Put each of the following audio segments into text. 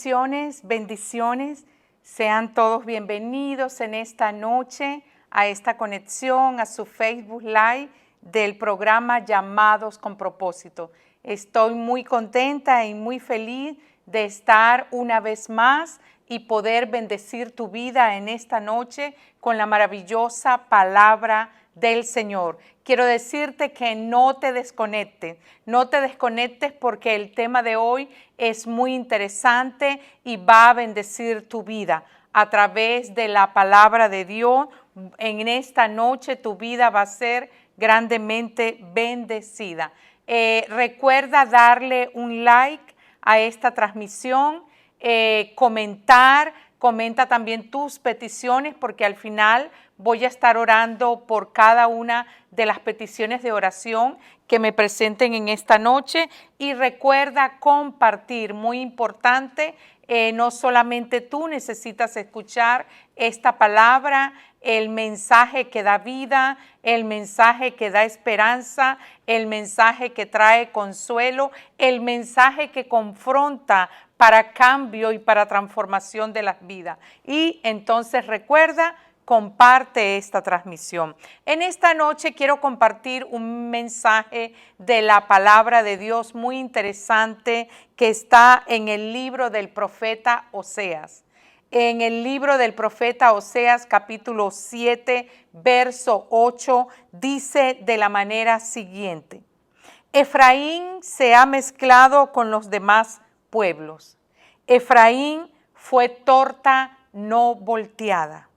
Bendiciones, bendiciones. Sean todos bienvenidos en esta noche a esta conexión, a su Facebook Live del programa Llamados con Propósito. Estoy muy contenta y muy feliz de estar una vez más y poder bendecir tu vida en esta noche con la maravillosa palabra del Señor. Quiero decirte que no te desconectes porque el tema de hoy es muy interesante y va a bendecir tu vida a través de la palabra de Dios. En esta noche tu vida va a ser grandemente bendecida. Recuerda darle un like a esta transmisión, comenta también tus peticiones, porque al final voy a estar orando por cada una de las peticiones de oración que me presenten en esta noche. Y recuerda compartir, muy importante, no solamente tú necesitas escuchar esta palabra, el mensaje que da vida, el mensaje que da esperanza, el mensaje que trae consuelo, el mensaje que confronta para cambio y para transformación de las vidas. Y entonces recuerda, comparte esta transmisión. En esta noche quiero compartir un mensaje de la palabra de Dios muy interesante que está en el libro del profeta Oseas. En el libro del profeta Oseas, capítulo 7, verso 8, dice de la manera siguiente: Efraín se ha mezclado con los demás pueblos. Efraín fue torta no volteada.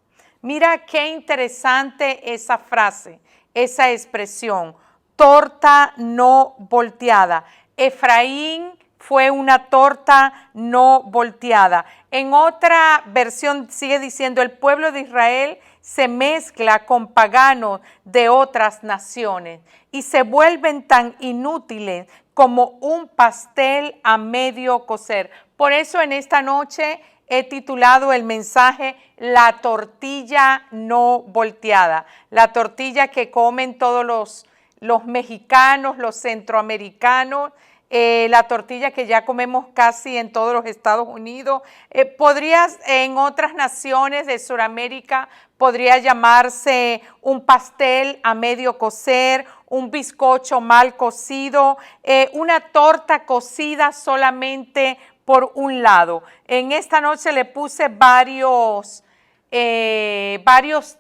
Mira qué interesante esa frase, esa expresión, torta no volteada. Efraín fue una torta no volteada. En otra versión sigue diciendo: el pueblo de Israel se mezcla con paganos de otras naciones y se vuelven tan inútiles como un pastel a medio cocer. Por eso en esta noche he titulado el mensaje La tortilla no volteada. La tortilla que comen todos los mexicanos, los centroamericanos, la tortilla que ya comemos casi en todos los Estados Unidos. Podrías, en otras naciones de Sudamérica, podría llamarse un pastel a medio cocer, un bizcocho mal cocido, una torta cocida solamente por un lado. En esta noche le puse varios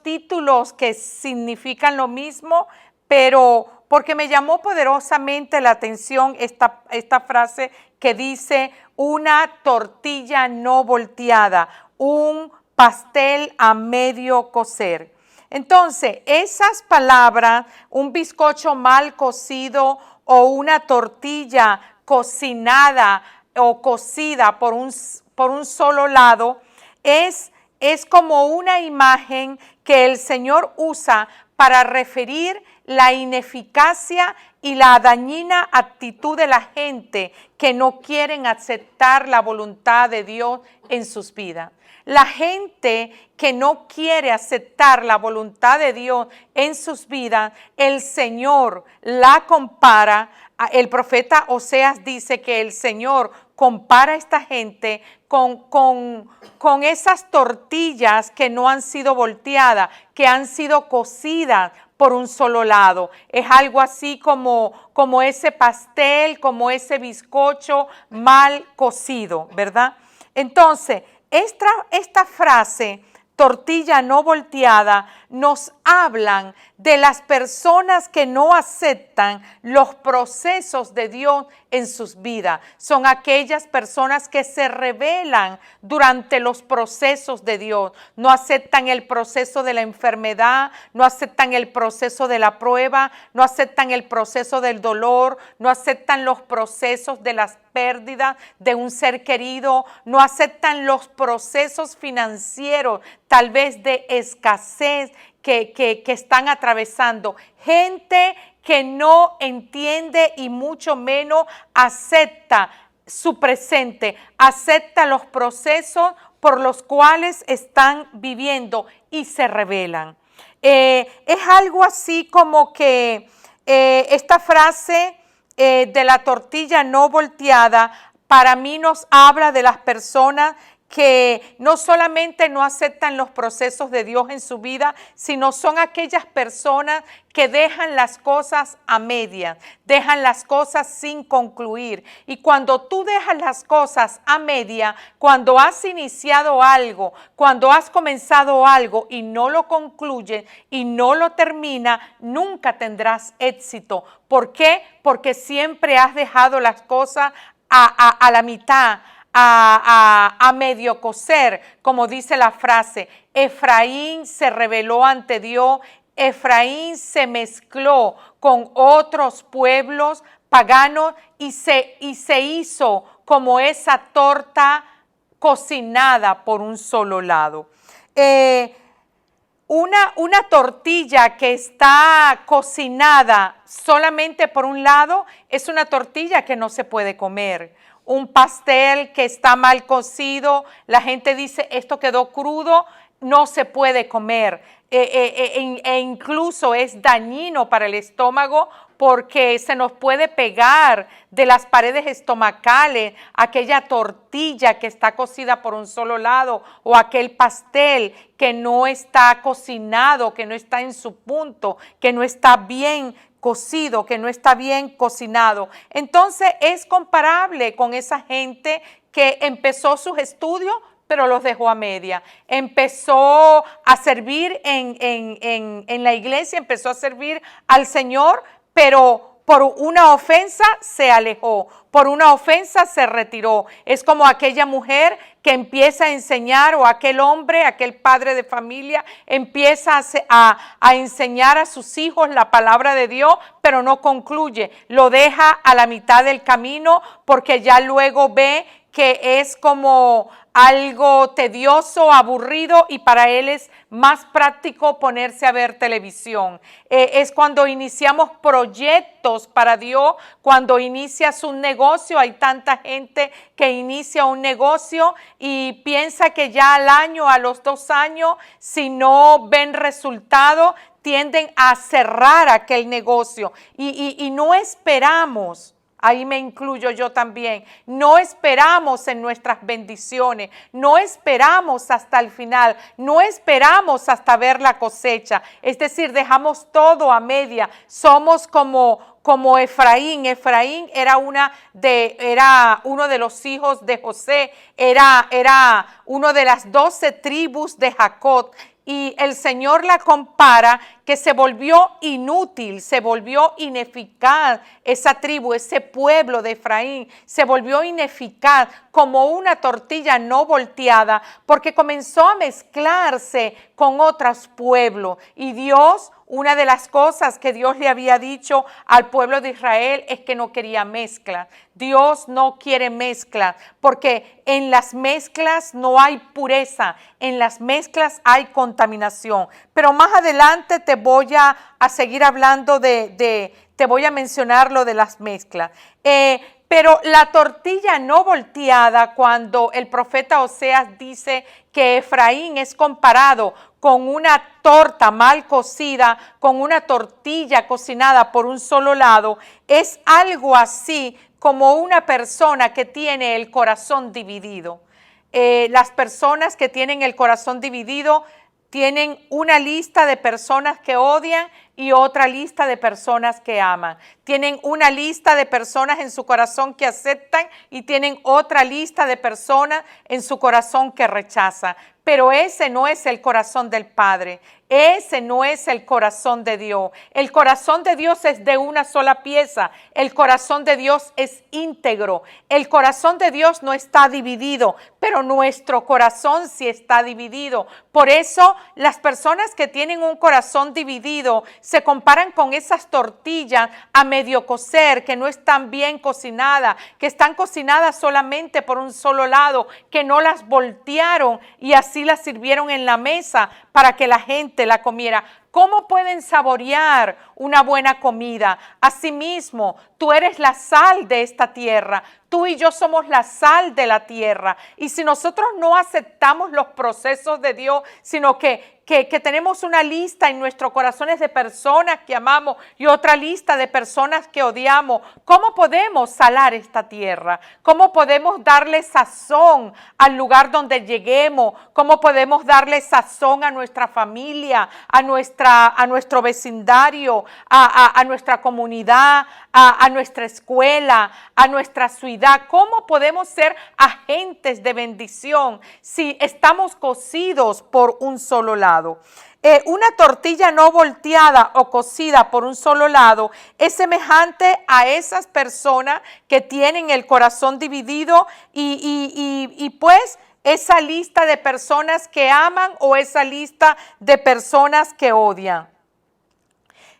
títulos que significan lo mismo, pero porque me llamó poderosamente la atención esta frase que dice: una tortilla no volteada, un pastel a medio cocer. Entonces, esas palabras, un bizcocho mal cocido o una tortilla cocinada o cocida por un solo lado, es como una imagen que el Señor usa para referir la ineficacia y la dañina actitud de la gente que no quieren aceptar la voluntad de Dios en sus vidas. La gente que no quiere aceptar la voluntad de Dios en sus vidas, el Señor la compara. El profeta Oseas dice que el Señor compara a esta gente con esas tortillas que no han sido volteadas, que han sido cocidas por un solo lado. Es algo así como ese pastel, como ese bizcocho mal cocido, ¿verdad? Entonces, esta frase, tortilla no volteada, nos hablan de las personas que no aceptan los procesos de Dios en sus vidas. Son aquellas personas que se rebelan durante los procesos de Dios. No aceptan el proceso de la enfermedad, no aceptan el proceso de la prueba, no aceptan el proceso del dolor, no aceptan los procesos de las pérdidas de un ser querido, no aceptan los procesos financieros, tal vez de escasez que están atravesando. Gente que no entiende y mucho menos acepta su presente, acepta los procesos por los cuales están viviendo y se rebelan. Es algo así como que esta frase de la tortilla no volteada para mí nos habla de las personas que no solamente no aceptan los procesos de Dios en su vida, sino son aquellas personas que dejan las cosas a medias, dejan las cosas sin concluir. Y cuando tú dejas las cosas a media, cuando has iniciado algo, cuando has comenzado algo y no lo concluyes y no lo terminas, nunca tendrás éxito. ¿Por qué? Porque siempre has dejado las cosas a la mitad, a medio cocer, como dice la frase. Efraín se rebeló ante Dios, Efraín se mezcló con otros pueblos paganos y se hizo como esa torta cocinada por un solo lado. Una tortilla que está cocinada solamente por un lado es una tortilla que no se puede comer. Un pastel que está mal cocido, la gente dice esto quedó crudo, no se puede comer. E incluso es dañino para el estómago porque se nos puede pegar de las paredes estomacales aquella tortilla que está cocida por un solo lado o aquel pastel que no está cocinado, que no está en su punto, que no está bien cocido, que no está bien cocinado. Entonces es comparable con esa gente que empezó sus estudios pero los dejó a media. Empezó a servir en la iglesia, empezó a servir al Señor, pero por una ofensa se alejó, por una ofensa se retiró. Es como aquella mujer que empieza a enseñar, o aquel hombre, aquel padre de familia, empieza a enseñar a sus hijos la palabra de Dios, pero no concluye. Lo deja a la mitad del camino porque ya luego ve que es como algo tedioso, aburrido, y para él es más práctico ponerse a ver televisión. Es cuando iniciamos proyectos para Dios, cuando inicias un negocio. Hay tanta gente que inicia un negocio y piensa que ya al año, a los 2 años, si no ven resultado, tienden a cerrar aquel negocio y no esperamos. Ahí me incluyo yo también. No esperamos en nuestras bendiciones, no esperamos hasta el final, no esperamos hasta ver la cosecha. Es decir, dejamos todo a media. Somos como Efraín. Efraín era uno de los hijos de José, era uno de las 12 tribus de Jacob. Y el Señor la compara que se volvió inútil, se volvió ineficaz esa tribu, ese pueblo de Efraín, se volvió ineficaz como una tortilla no volteada porque comenzó a mezclarse con otros pueblos. Y Dios, una de las cosas que Dios le había dicho al pueblo de Israel es que no quería mezcla. Dios no quiere mezcla porque en las mezclas no hay pureza, en las mezclas hay contaminación. Pero más adelante te voy a seguir hablando te voy a mencionar lo de las mezclas. Pero la tortilla no volteada, cuando el profeta Oseas dice que Efraín es comparado con una torta mal cocida, con una tortilla cocinada por un solo lado, es algo así como una persona que tiene el corazón dividido. Las personas que tienen el corazón dividido tienen una lista de personas que odian y otra lista de personas que aman. Tienen una lista de personas en su corazón que aceptan y tienen otra lista de personas en su corazón que rechazan. Pero ese no es el corazón del Padre. Ese no es el corazón de Dios. El corazón de Dios es de una sola pieza. El corazón de Dios es íntegro. El corazón de Dios no está dividido, pero nuestro corazón sí está dividido. Por eso las personas que tienen un corazón dividido se comparan con esas tortillas a medio cocer, que no están bien cocinadas, que están cocinadas solamente por un solo lado, que no las voltearon y así las sirvieron en la mesa para que la gente la comiera. ¿Cómo pueden saborear una buena comida? Asimismo, tú eres la sal de esta tierra. Tú y yo somos la sal de la tierra. Y si nosotros no aceptamos los procesos de Dios, sino que que tenemos una lista en nuestros corazones de personas que amamos y otra lista de personas que odiamos. ¿Cómo podemos salar esta tierra? ¿Cómo podemos darle sazón al lugar donde lleguemos? ¿Cómo podemos darle sazón a nuestra familia, a nuestro vecindario, a nuestra comunidad, a nuestra escuela, a nuestra ciudad? ¿Cómo podemos ser agentes de bendición si estamos cosidos por un solo lado? Una tortilla no volteada o cocida por un solo lado es semejante a esas personas que tienen el corazón dividido y pues esa lista de personas que aman o esa lista de personas que odian.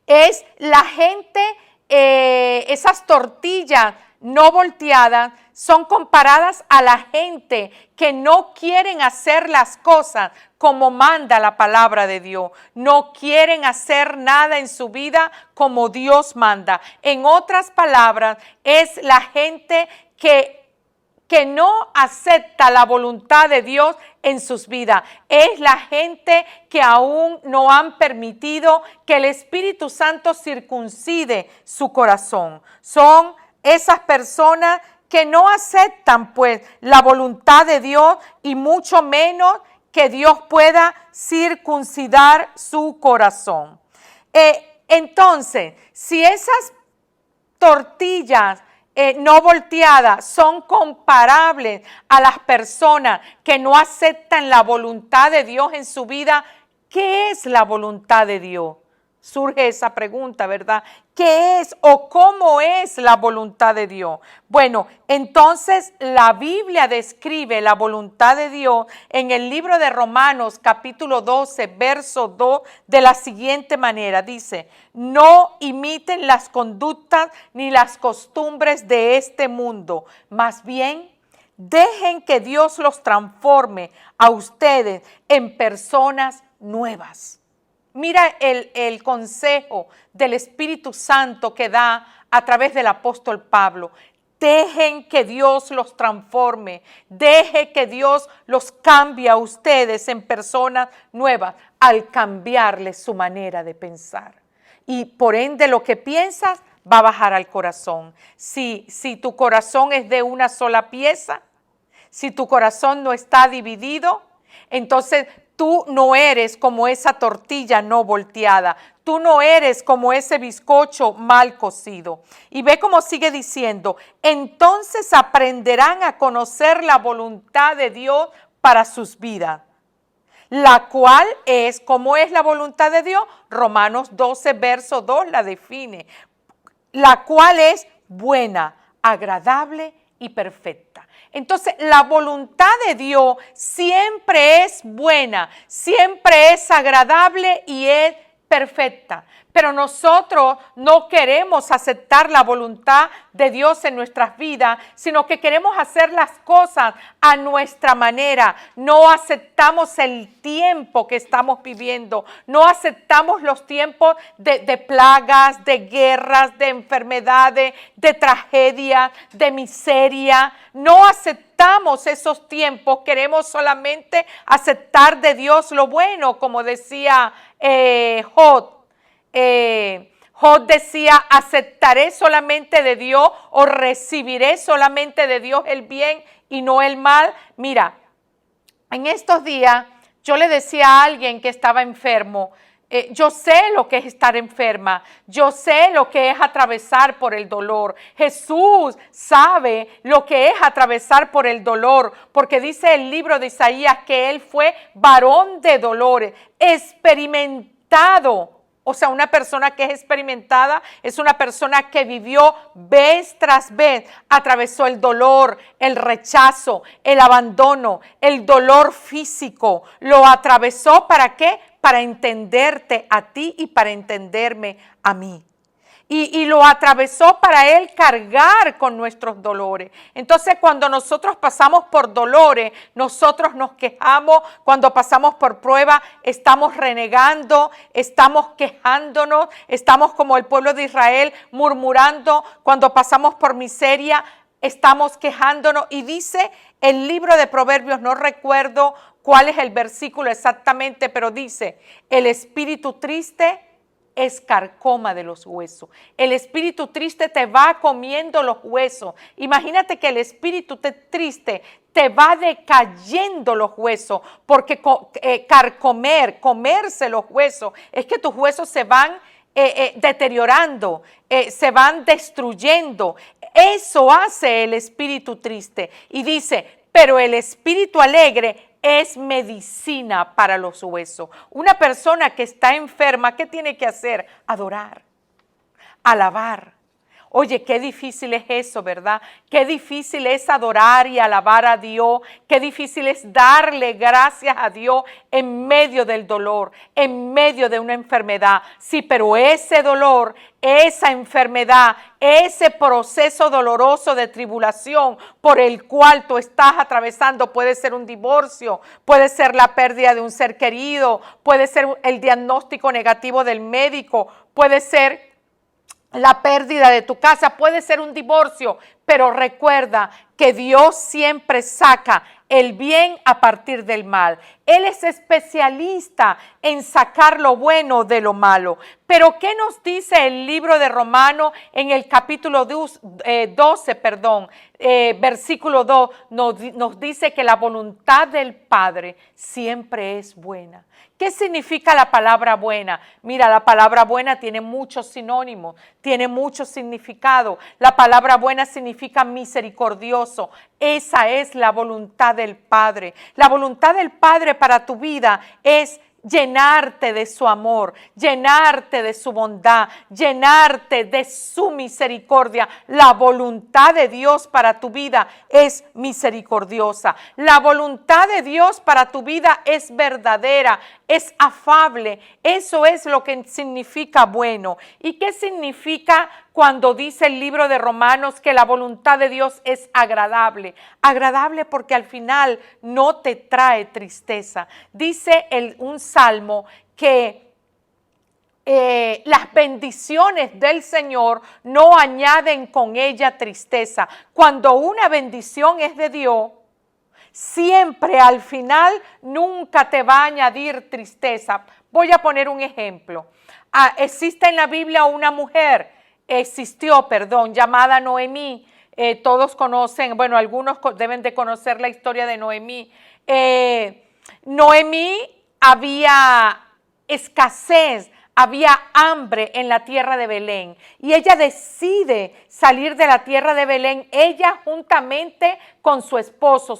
Es la gente, esas tortillas no volteadas son comparadas a la gente que no quieren hacer las cosas como manda la palabra de Dios. No quieren hacer nada en su vida como Dios manda. En otras palabras, es la gente que no acepta la voluntad de Dios en sus vidas. Es la gente que aún no han permitido que el Espíritu Santo circuncide su corazón. Son esas personas que no aceptan pues la voluntad de Dios y mucho menos que Dios pueda circuncidar su corazón. Entonces, si esas tortillas no volteadas son comparables a las personas que no aceptan la voluntad de Dios en su vida, ¿qué es la voluntad de Dios? Surge esa pregunta, ¿verdad? ¿Qué es o cómo es la voluntad de Dios? Bueno, entonces la Biblia describe la voluntad de Dios en el libro de Romanos capítulo 12, verso 2 de la siguiente manera. Dice, no imiten las conductas ni las costumbres de este mundo, más bien dejen que Dios los transforme a ustedes en personas nuevas. Mira el consejo del Espíritu Santo que da a través del apóstol Pablo. Dejen que Dios los transforme. Deje que Dios los cambie a ustedes en personas nuevas al cambiarles su manera de pensar. Y por ende lo que piensas va a bajar al corazón. Si tu corazón es de una sola pieza, si tu corazón no está dividido, entonces tú no eres como esa tortilla no volteada. Tú no eres como ese bizcocho mal cocido. Y ve cómo sigue diciendo, entonces aprenderán a conocer la voluntad de Dios para sus vidas. La cual es, ¿cómo es la voluntad de Dios? Romanos 12, verso 2 la define. La cual es buena, agradable y perfecta. Entonces, la voluntad de Dios siempre es buena, siempre es agradable y es perfecta. Pero nosotros no queremos aceptar la voluntad de Dios en nuestras vidas, sino que queremos hacer las cosas a nuestra manera. No aceptamos el tiempo que estamos viviendo. No aceptamos los tiempos de plagas, de guerras, de enfermedades, de tragedias, de miseria. No aceptamos esos tiempos. Queremos solamente aceptar de Dios lo bueno, como decía Job. Job decía, aceptaré solamente de Dios o recibiré solamente de Dios el bien y no el mal. Mira, en estos días yo le decía a alguien que estaba enfermo, yo sé lo que es estar enferma, yo sé lo que es atravesar por el dolor. Jesús sabe lo que es atravesar por el dolor, porque dice el libro de Isaías que Él fue varón de dolores, experimentado. O sea, una persona que es experimentada es una persona que vivió vez tras vez, atravesó el dolor, el rechazo, el abandono, el dolor físico. Lo atravesó ¿para qué? Para entenderte a ti y para entenderme a mí. Y lo atravesó para Él cargar con nuestros dolores. Entonces, cuando nosotros pasamos por dolores, nosotros nos quejamos. Cuando pasamos por pruebas, estamos renegando, estamos quejándonos, estamos como el pueblo de Israel murmurando. Cuando pasamos por miseria, estamos quejándonos. Y dice El libro de Proverbios, no recuerdo cuál es el versículo exactamente, pero dice, el espíritu triste es carcoma de los huesos. El espíritu triste te va comiendo los huesos. Imagínate que el espíritu triste te va decayendo los huesos, porque comerse los huesos, es que tus huesos se van deteriorando, se van destruyendo. Eso hace el espíritu triste. Y dice, pero el espíritu alegre es medicina para los huesos. Una persona que está enferma, ¿qué tiene que hacer? Adorar, alabar. Oye, qué difícil es eso, ¿verdad? Qué difícil es adorar y alabar a Dios. Qué difícil es darle gracias a Dios en medio del dolor, en medio de una enfermedad. Sí, pero ese dolor, esa enfermedad, ese proceso doloroso de tribulación por el cual tú estás atravesando, puede ser un divorcio, puede ser la pérdida de un ser querido, puede ser el diagnóstico negativo del médico, puede ser la pérdida de tu casa, puede ser un divorcio, pero recuerda que Dios siempre saca el bien a partir del mal. Él es especialista en sacar lo bueno de lo malo. Pero ¿qué nos dice el libro de Romanos en el capítulo 12, versículo 2? Nos dice que la voluntad del Padre siempre es buena. ¿Qué significa la palabra buena? Mira, la palabra buena tiene muchos sinónimos, tiene mucho significado. La palabra buena significa misericordioso. Esa es la voluntad del Padre. La voluntad del Padre para tu vida es llenarte de su amor, llenarte de su bondad, llenarte de su misericordia. La voluntad de Dios para tu vida es misericordiosa. La voluntad de Dios para tu vida es verdadera, es afable. Eso es lo que significa bueno. ¿Y qué significa cuando dice el libro de Romanos que la voluntad de Dios es agradable? Agradable porque al final no te trae tristeza. Dice un salmo que las bendiciones del Señor no añaden con ella tristeza. Cuando una bendición es de Dios, siempre al final nunca te va a añadir tristeza. Voy a poner un ejemplo. Existe en la Biblia una mujer, llamada Noemí. Todos conocen, bueno, algunos deben de conocer la historia de Noemí. Noemí, había escasez, había hambre en la tierra de Belén y ella decide salir de la tierra de Belén, ella juntamente con su esposo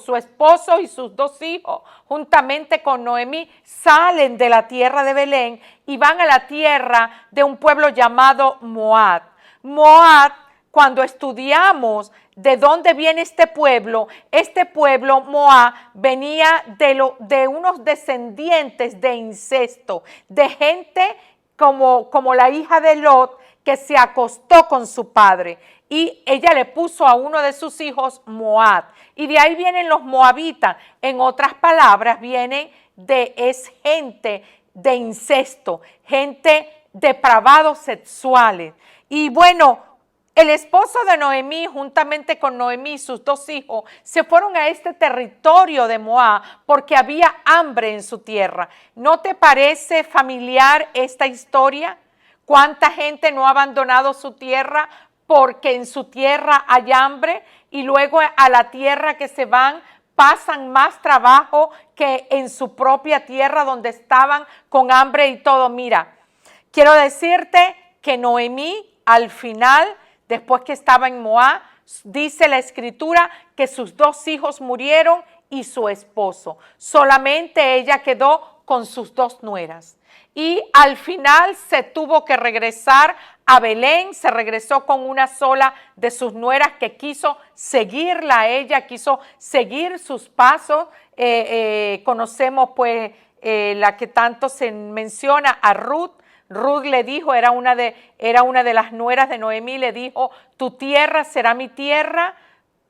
y sus 2 hijos, juntamente con Noemí, salen de la tierra de Belén y van a la tierra de un pueblo llamado Moab. Moab, cuando estudiamos de dónde viene este pueblo Moab venía de unos descendientes de incesto, de gente como la hija de Lot que se acostó con su padre y ella le puso a uno de sus hijos Moab y de ahí vienen los moabitas. En otras palabras, es gente de incesto, gente depravados sexuales. Y bueno, el esposo de Noemí, juntamente con Noemí y sus 2 hijos, se fueron a este territorio de Moab porque había hambre en su tierra. ¿No te parece familiar esta historia? ¿Cuánta gente no ha abandonado su tierra porque en su tierra hay hambre y luego a la tierra que se van pasan más trabajo que en su propia tierra donde estaban con hambre y todo? Mira, quiero decirte que Noemí al final, después que estaba en Moab, dice la escritura que sus 2 hijos murieron y su esposo. Solamente ella quedó con sus 2 nueras. Y al final se tuvo que regresar a Belén, se regresó con una sola de sus nueras que quiso seguirla a ella, quiso seguir sus pasos. Conocemos pues la que tanto se menciona, a Ruth. Ruth le dijo, era una de las nueras de Noemí, le dijo, tu tierra será mi tierra,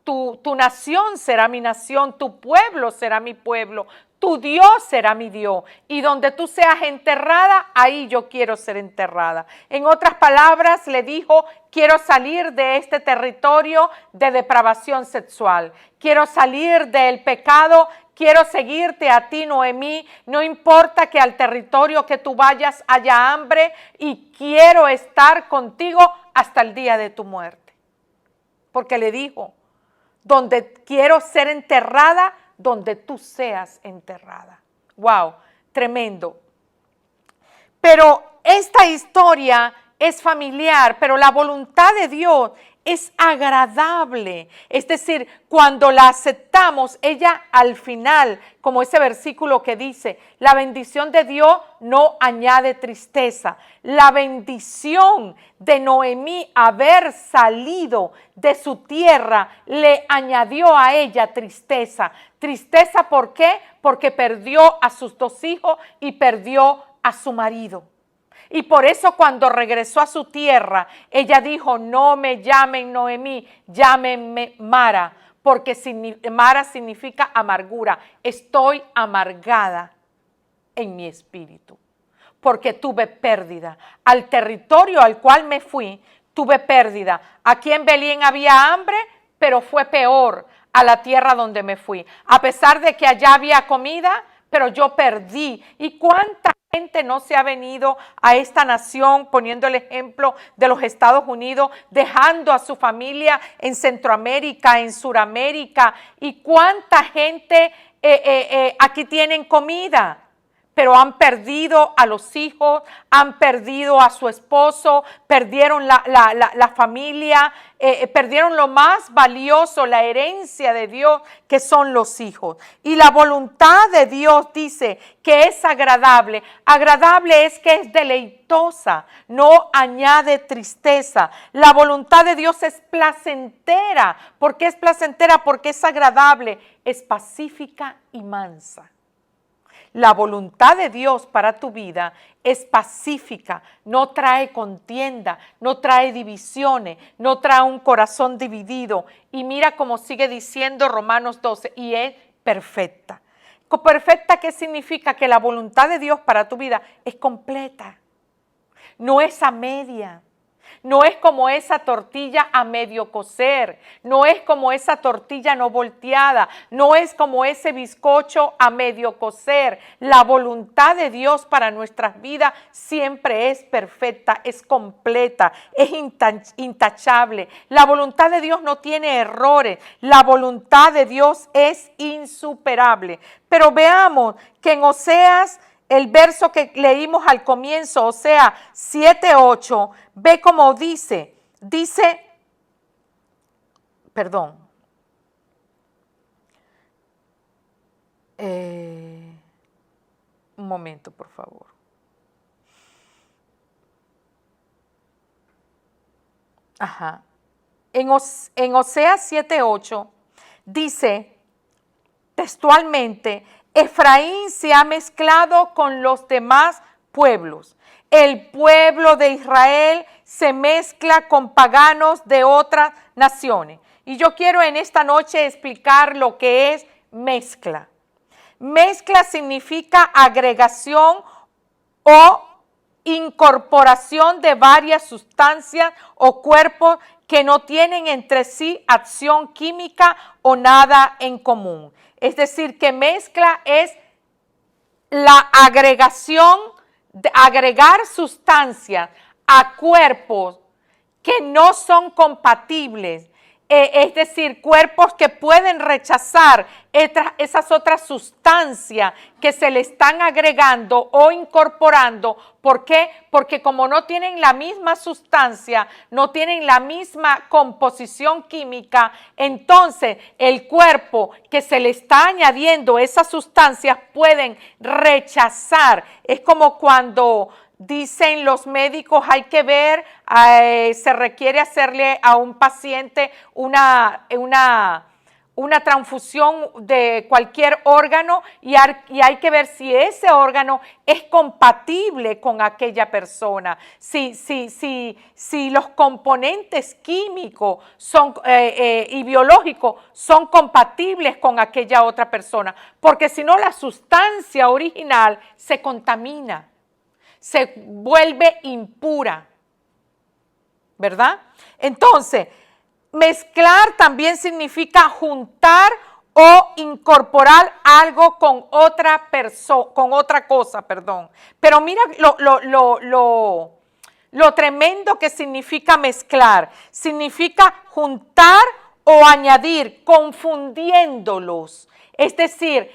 tu nación será mi nación, tu pueblo será mi pueblo, tu Dios será mi Dios, y donde tú seas enterrada, ahí yo quiero ser enterrada. En otras palabras, le dijo, quiero salir de este territorio de depravación sexual, quiero salir del pecado, quiero seguirte a ti, Noemí, no importa que al territorio que tú vayas haya hambre, y quiero estar contigo hasta el día de tu muerte. Porque le dijo, donde quiero ser enterrada, donde tú seas enterrada. ¡Wow! Tremendo. Pero esta historia es familiar, pero la voluntad de Dios es agradable. Es decir, cuando la aceptamos, ella al final, como ese versículo que dice, la bendición de Dios no añade tristeza. La bendición de Noemí haber salido de su tierra le añadió a ella tristeza. ¿Tristeza por qué? Porque perdió a sus 2 hijos y perdió a su marido. Y por eso cuando regresó a su tierra, ella dijo, no me llamen Noemí, llámenme Mara, porque Mara significa amargura. Estoy amargada en mi espíritu, porque tuve pérdida. Al territorio al cual me fui, tuve pérdida. Aquí en Belén había hambre, pero fue peor a la tierra donde me fui. A pesar de que allá había comida, pero yo perdí. ¿Y cuánta gente no se ha venido a esta nación, poniendo el ejemplo de los Estados Unidos, dejando a su familia en Centroamérica, en Suramérica? ¿Y cuánta gente aquí tienen comida? Pero han perdido a los hijos, han perdido a su esposo, perdieron la familia, perdieron lo más valioso, la herencia de Dios, que son los hijos. Y la voluntad de Dios dice que es agradable. Agradable es que es deleitosa, no añade tristeza. La voluntad de Dios es placentera. ¿Por qué es placentera? Porque es agradable, es pacífica y mansa. La voluntad de Dios para tu vida es pacífica, no trae contienda, no trae divisiones, no trae un corazón dividido. Y mira cómo sigue diciendo Romanos 12, y es perfecta. ¿Perfecta qué significa? Que la voluntad de Dios para tu vida es completa, no es a media. No es como esa tortilla a medio cocer, no es como esa tortilla no volteada, no es como ese bizcocho a medio cocer. La voluntad de Dios para nuestras vidas siempre es perfecta, es completa, es intachable. La voluntad de Dios no tiene errores, la voluntad de Dios es insuperable. Pero veamos que en Oseas, el verso que leímos al comienzo, Oseas 7:8, ve cómo dice, un momento, por favor. Ajá. En Oseas 7:8 dice textualmente, Efraín se ha mezclado con los demás pueblos. El pueblo de Israel se mezcla con paganos de otras naciones. Y yo quiero en esta noche explicar lo que es mezcla. Mezcla significa agregación o incorporación de varias sustancias o cuerpos que no tienen entre sí acción química o nada en común. Es decir, que mezcla es la agregación, de agregar sustancias a cuerpos que no son compatibles. Es decir, cuerpos que pueden rechazar esas otras sustancias que se le están agregando o incorporando. ¿Por qué? Porque como no tienen la misma sustancia, no tienen la misma composición química, entonces el cuerpo que se le está añadiendo esas sustancias pueden rechazar. Es como cuando dicen los médicos, hay que ver, se requiere hacerle a un paciente una una transfusión de cualquier órgano y hay que ver si ese órgano es compatible con aquella persona, si los componentes químicos y biológicos son compatibles con aquella otra persona, porque si no la sustancia original se contamina, se vuelve impura, ¿verdad? Entonces, mezclar también significa juntar o incorporar algo con otra persona, con otra cosa, perdón. Pero mira lo tremendo que significa mezclar. Significa juntar o añadir, confundiéndolos. Es decir,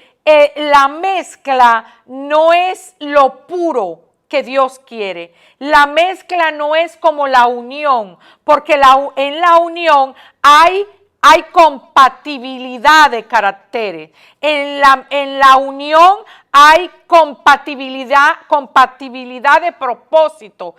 la mezcla no es lo puro que Dios quiere. La mezcla no es como la unión, porque en la unión hay compatibilidad de caracteres. En la unión hay compatibilidad de propósito.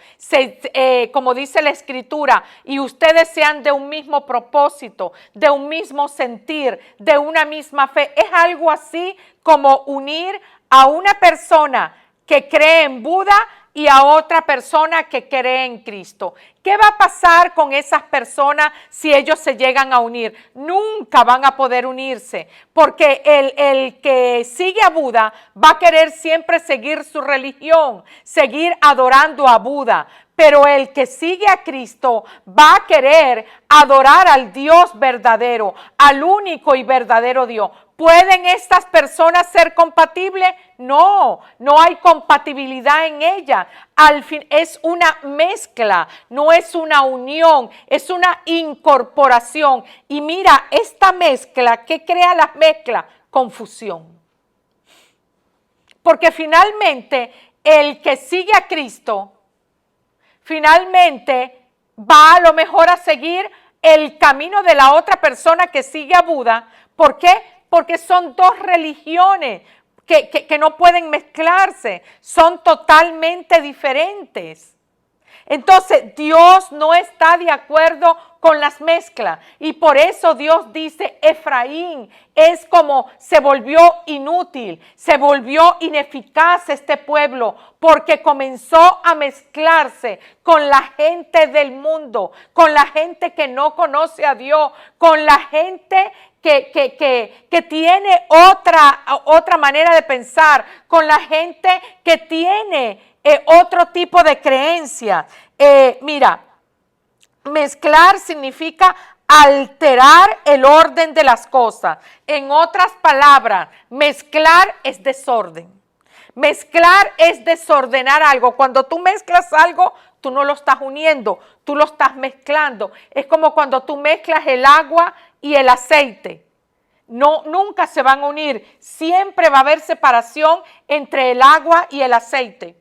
Como dice la Escritura, y ustedes sean de un mismo propósito, de un mismo sentir, de una misma fe. Es algo así como unir a una persona que cree en Buda y a otra persona que cree en Cristo. ¿Qué va a pasar con esas personas si ellos se llegan a unir? Nunca van a poder unirse, porque el que sigue a Buda va a querer siempre seguir su religión, seguir adorando a Buda. Pero el que sigue a Cristo va a querer adorar al Dios verdadero, al único y verdadero Dios. ¿Pueden estas personas ser compatibles? No, no hay compatibilidad en ellas. Al fin es una mezcla, no es una unión, es una incorporación. Y mira, esta mezcla, ¿qué crea la mezcla? Confusión. Porque finalmente el que sigue a Cristo, finalmente va a lo mejor a seguir el camino de la otra persona que sigue a Buda. ¿Por qué? Porque son dos religiones que no pueden mezclarse, son totalmente diferentes. Entonces, Dios no está de acuerdo con las mezclas y por eso Dios dice, Efraín es como se volvió inútil, se volvió ineficaz este pueblo porque comenzó a mezclarse con la gente del mundo, con la gente que no conoce a Dios, con la gente que tiene otra manera de pensar, con la gente que tiene otro tipo de creencia. Mira, mezclar significa alterar el orden de las cosas. En otras palabras, mezclar es desorden. Mezclar es desordenar algo. Cuando tú mezclas algo, tú no lo estás uniendo, tú lo estás mezclando. Es como cuando tú mezclas el agua y el aceite. No, nunca se van a unir. Siempre va a haber separación entre el agua y el aceite.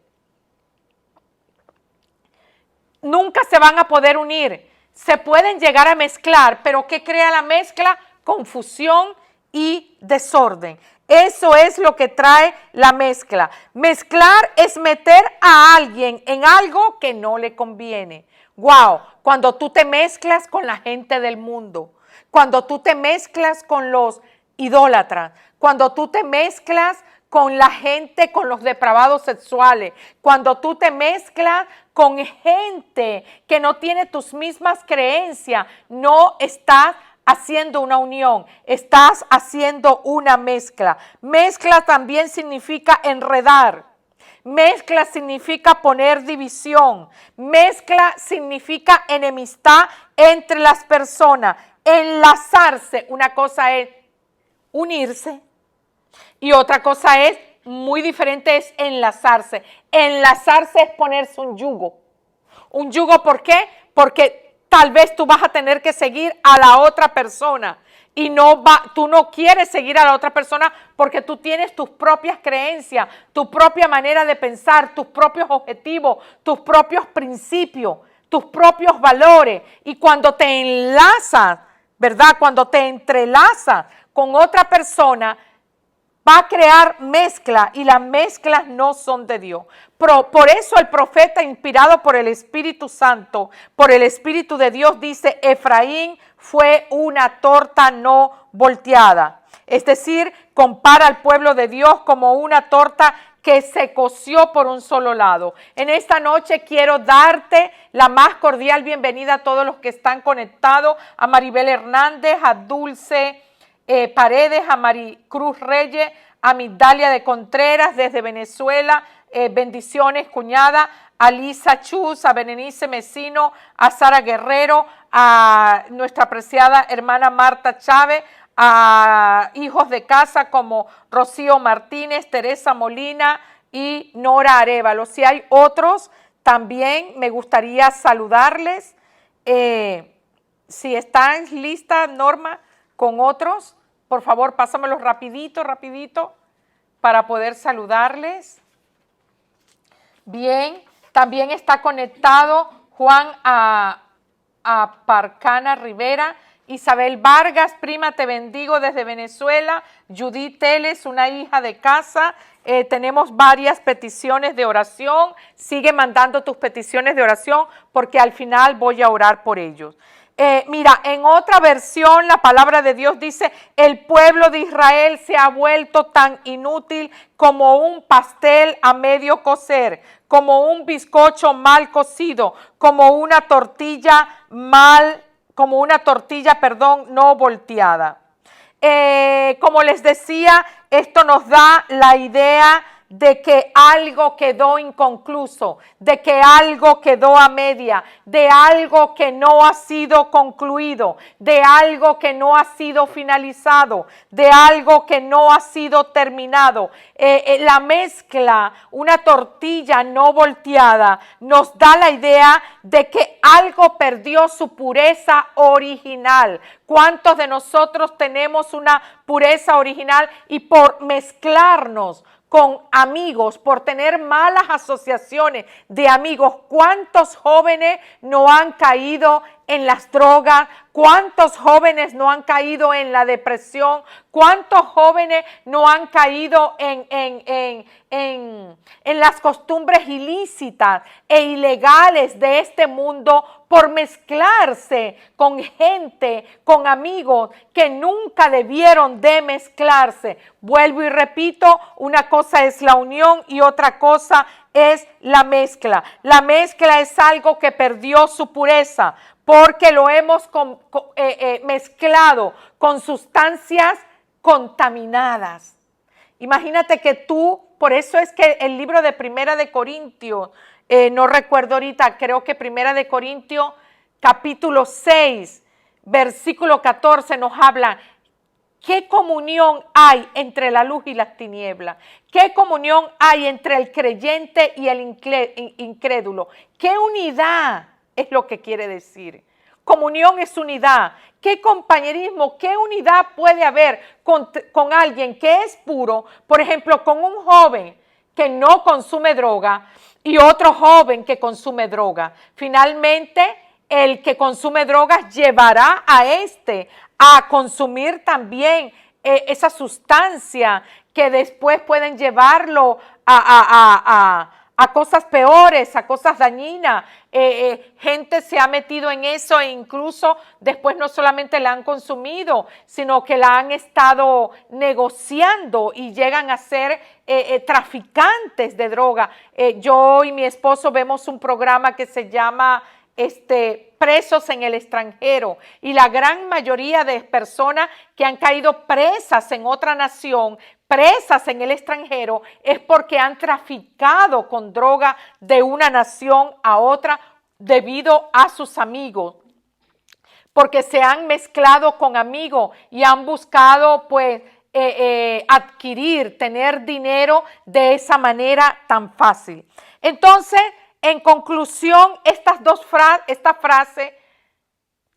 Nunca se van a poder unir. Se pueden llegar a mezclar, pero ¿qué crea la mezcla? Confusión y desorden. Eso es lo que trae la mezcla. Mezclar es meter a alguien en algo que no le conviene. Wow, cuando tú te mezclas con la gente del mundo, cuando tú te mezclas con los idólatras, cuando tú te mezclas con la gente, con los depravados sexuales, cuando tú te mezclas con gente que no tiene tus mismas creencias, no estás haciendo una unión, estás haciendo una mezcla. Mezcla también significa enredar. Mezcla significa poner división. Mezcla significa enemistad entre las personas. Enlazarse, una cosa es unirse y otra cosa es, muy diferente, es enlazarse. Enlazarse es ponerse un yugo. ¿Un yugo por qué? Porque tal vez tú vas a tener que seguir a la otra persona y tú no quieres seguir a la otra persona porque tú tienes tus propias creencias, tu propia manera de pensar, tus propios objetivos, tus propios principios, tus propios valores. Y cuando te enlazas, ¿verdad? Cuando te entrelazas con otra persona, va a crear mezcla y las mezclas no son de Dios. Por eso el profeta, inspirado por el Espíritu Santo, por el Espíritu de Dios, dice, Efraín fue una torta no volteada. Es decir, compara al pueblo de Dios como una torta que se coció por un solo lado. En esta noche quiero darte la más cordial bienvenida a todos los que están conectados, a Maribel Hernández, a Dulce Paredes, a Maricruz Reyes, a Migdalia de Contreras desde Venezuela, bendiciones cuñada, a Lisa Chus, a Berenice Mesino, a Sara Guerrero, a nuestra apreciada hermana Marta Chávez, a hijos de casa como Rocío Martínez, Teresa Molina y Nora Arévalo. Si hay otros, también me gustaría saludarles. Si están listas, Norma, con otros, por favor, pásamelos rapidito para poder saludarles. Bien, también está conectado Juan a Parcana Rivera, Isabel Vargas, prima, te bendigo desde Venezuela. Judith Teles, una hija de casa. Tenemos varias peticiones de oración. Sigue mandando tus peticiones de oración porque al final voy a orar por ellos. Mira, en otra versión la palabra de Dios dice, el pueblo de Israel se ha vuelto tan inútil como un pastel a medio cocer, como un bizcocho mal cocido, como una tortilla no volteada. Como les decía, esto nos da la idea de que algo quedó inconcluso, de que algo quedó a media, de algo que no ha sido concluido, de algo que no ha sido finalizado, de algo que no ha sido terminado. La mezcla, una tortilla no volteada, nos da la idea de que algo perdió su pureza original. ¿Cuántos de nosotros tenemos una pureza original y por mezclarnos con amigos, por tener malas asociaciones de amigos, cuántos jóvenes no han caído en las drogas? ¿Cuántos jóvenes no han caído en la depresión? ¿Cuántos jóvenes no han caído en las costumbres ilícitas e ilegales de este mundo por mezclarse con gente, con amigos que nunca debieron de mezclarse? Vuelvo y repito, una cosa es la unión y otra cosa es la mezcla. La mezcla es algo que perdió su pureza porque lo hemos mezclado con sustancias contaminadas. Imagínate que tú, por eso es que el libro de Primera de Corintios, no recuerdo ahorita, creo que Primera de Corintios capítulo 6, versículo 14 nos habla. ¿Qué comunión hay entre la luz y las tinieblas? ¿Qué comunión hay entre el creyente y el incrédulo? ¿Qué unidad es lo que quiere decir? Comunión es unidad. ¿Qué compañerismo, qué unidad puede haber con alguien que es puro? Por ejemplo, con un joven que no consume droga y otro joven que consume droga. Finalmente, el que consume drogas llevará a este a consumir también esa sustancia que después pueden llevarlo a cosas peores, a cosas dañinas. Gente se ha metido en eso e incluso después no solamente la han consumido, sino que la han estado negociando y llegan a ser traficantes de droga. Yo y mi esposo vemos un programa que se llama Presos en el extranjero, y la gran mayoría de personas que han caído presas en otra nación, presas en el extranjero, es porque han traficado con droga de una nación a otra debido a sus amigos, porque se han mezclado con amigos y han buscado pues adquirir, tener dinero de esa manera tan fácil. Entonces, en conclusión, esta frase,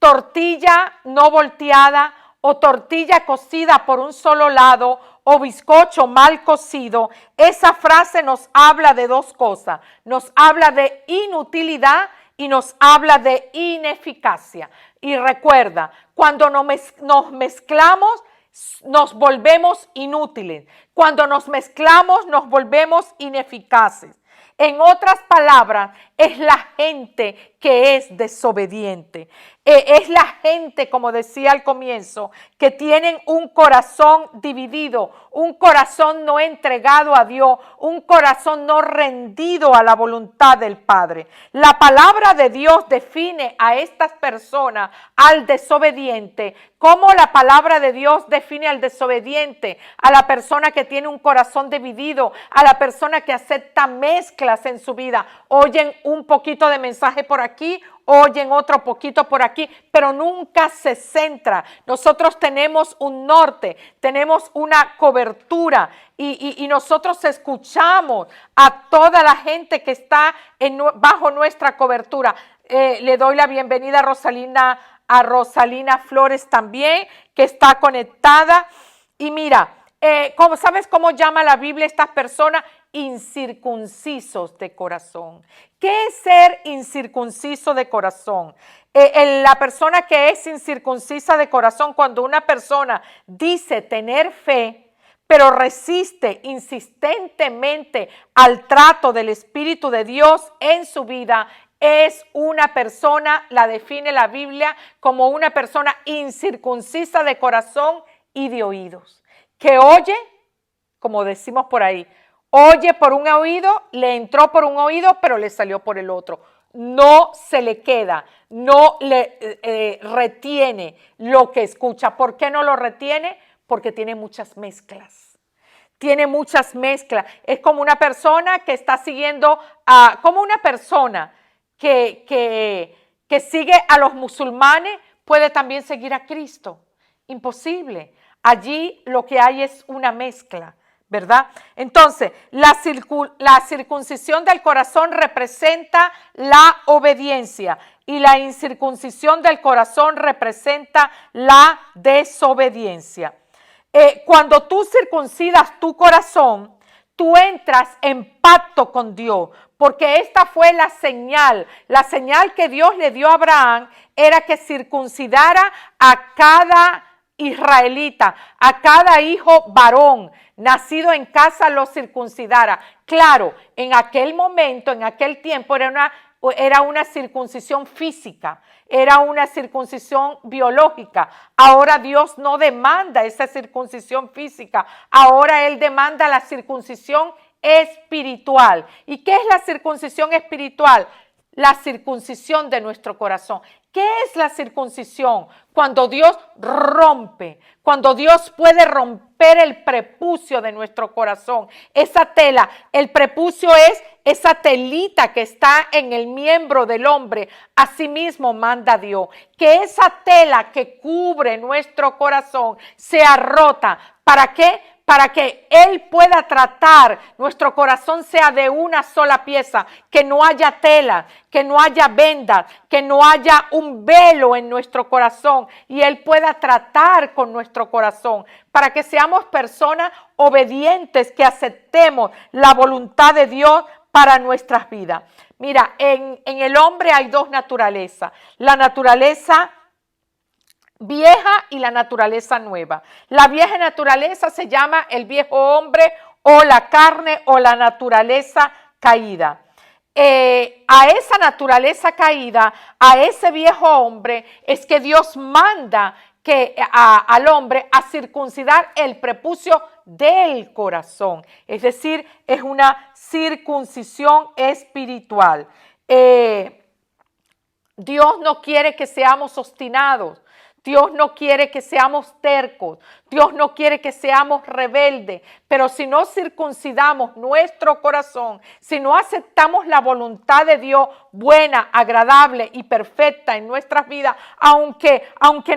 tortilla no volteada o tortilla cocida por un solo lado o bizcocho mal cocido, esa frase nos habla de dos cosas. Nos habla de inutilidad y nos habla de ineficacia. Y recuerda, cuando nos mezclamos, nos volvemos inútiles. Cuando nos mezclamos, nos volvemos ineficaces. En otras palabras, es la gente que es desobediente. Es la gente, como decía al comienzo, que tienen un corazón dividido, un corazón no entregado a Dios, un corazón no rendido a la voluntad del Padre. La palabra de Dios define a estas personas, al desobediente, como la palabra de Dios define al desobediente, a la persona que tiene un corazón dividido, a la persona que acepta mezclas en su vida. Oyen un poquito de mensaje por aquí, oyen otro poquito por aquí, pero nunca se centra. Nosotros tenemos un norte, tenemos una cobertura y nosotros escuchamos a toda la gente que está bajo nuestra cobertura. Le doy la bienvenida a Rosalina Flores también, que está conectada. Y mira, ¿sabes cómo llama la Biblia a estas personas? Incircuncisos de corazón. ¿Qué es ser incircunciso de corazón? La persona que es incircuncisa de corazón, cuando una persona dice tener fe, pero resiste insistentemente al trato del Espíritu de Dios en su vida, es una persona, la define la Biblia como una persona incircuncisa de corazón y de oídos, que oye, como decimos por ahí, oye por un oído, le entró por un oído, pero le salió por el otro. No se le queda, no le retiene lo que escucha. ¿Por qué no lo retiene? Porque tiene muchas mezclas. Tiene muchas mezclas. Es como una persona que está siguiendo, como una persona que sigue a los musulmanes, puede también seguir a Cristo. Imposible. Allí lo que hay es una mezcla, ¿verdad? Entonces, la circuncisión del corazón representa la obediencia y la incircuncisión del corazón representa la desobediencia. Cuando tú circuncidas tu corazón, tú entras en pacto con Dios, porque esta fue la señal que Dios le dio a Abraham era que circuncidara a cada israelita, a cada hijo varón nacido en casa lo circuncidara. Claro, en aquel momento, en aquel tiempo era una circuncisión física, era una circuncisión biológica. Ahora Dios no demanda esa circuncisión física, ahora Él demanda la circuncisión espiritual. ¿Y qué es la circuncisión espiritual? La circuncisión de nuestro corazón. ¿Qué es la circuncisión? Cuando Dios rompe, cuando Dios puede romper el prepucio de nuestro corazón. Esa tela, el prepucio es esa telita que está en el miembro del hombre. Asimismo manda Dios que esa tela que cubre nuestro corazón sea rota. ¿Para qué? Para que Él pueda tratar, nuestro corazón sea de una sola pieza, que no haya tela, que no haya vendas, que no haya un velo en nuestro corazón y Él pueda tratar con nuestro corazón, para que seamos personas obedientes, que aceptemos la voluntad de Dios para nuestras vidas. Mira, en el hombre hay dos naturalezas, la naturaleza vieja y la naturaleza nueva. La vieja naturaleza se llama el viejo hombre o la carne o la naturaleza caída. A esa naturaleza caída, a ese viejo hombre, es que Dios manda al hombre a circuncidar el prepucio del corazón. Es decir, es una circuncisión espiritual. Dios no quiere que seamos obstinados. Dios no quiere que seamos tercos, Dios no quiere que seamos rebeldes, pero si no circuncidamos nuestro corazón, si no aceptamos la voluntad de Dios buena, agradable y perfecta en nuestras vidas, aunque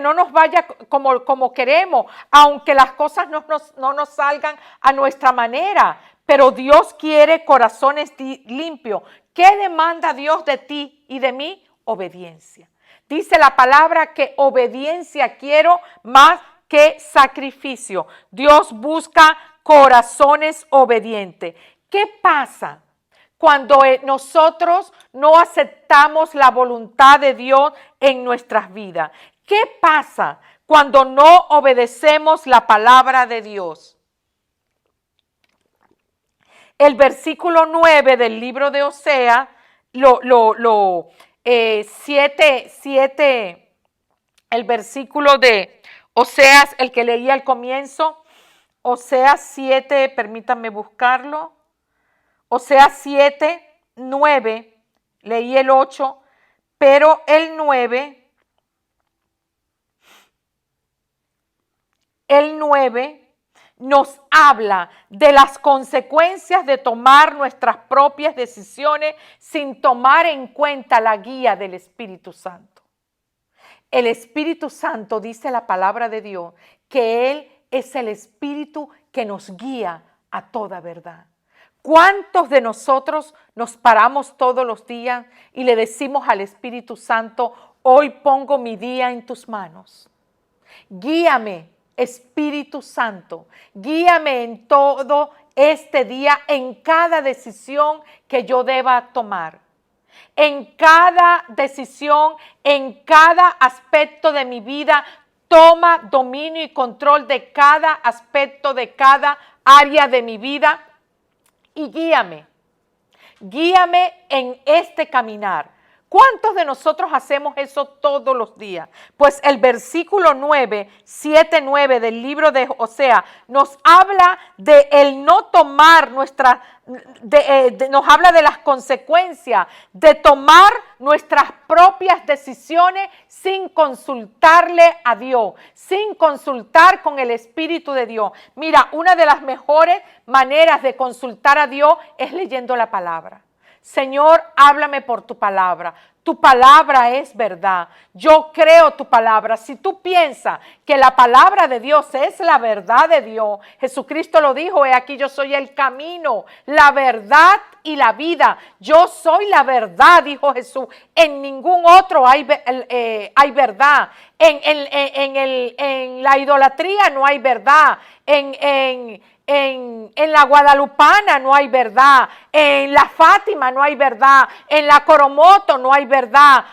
no nos vaya como queremos, aunque las cosas no nos salgan a nuestra manera, pero Dios quiere corazones limpios. ¿Qué demanda Dios de ti y de mí? Obediencia. Dice la palabra que obediencia quiero más que sacrificio. Dios busca corazones obedientes. ¿Qué pasa cuando nosotros no aceptamos la voluntad de Dios en nuestras vidas? ¿Qué pasa cuando no obedecemos la palabra de Dios? El versículo 9 del libro de Oseas 7, el versículo de Oseas, el que leía al comienzo, Oseas 7, permítanme buscarlo, Oseas 7, 9, leí el 8, pero el 9 nos habla de las consecuencias de tomar nuestras propias decisiones sin tomar en cuenta la guía del Espíritu Santo. El Espíritu Santo, dice la palabra de Dios, que Él es el Espíritu que nos guía a toda verdad. ¿Cuántos de nosotros nos paramos todos los días y le decimos al Espíritu Santo, hoy pongo mi día en tus manos? Guíame, Espíritu Santo, guíame en todo este día, en cada decisión que yo deba tomar. En cada decisión, en cada aspecto de mi vida, toma dominio y control de cada aspecto, de cada área de mi vida y guíame. Guíame en este caminar. ¿Cuántos de nosotros hacemos eso todos los días? Pues el versículo 9, 7, 9 del libro de Oseas nos habla de el no tomar nos habla de las consecuencias de tomar nuestras propias decisiones sin consultarle a Dios, sin consultar con el Espíritu de Dios. Mira, una de las mejores maneras de consultar a Dios es leyendo la palabra. Señor, háblame por tu palabra. Tu palabra es verdad. Yo creo tu palabra. Si tú piensas que la palabra de Dios es la verdad de Dios, Jesucristo lo dijo, he aquí yo soy el camino, la verdad y la vida. Yo soy la verdad, dijo Jesús. En ningún otro hay verdad. En la idolatría no hay verdad. En la Guadalupana no hay verdad, en la Fátima no hay verdad, en la Coromoto no hay verdad.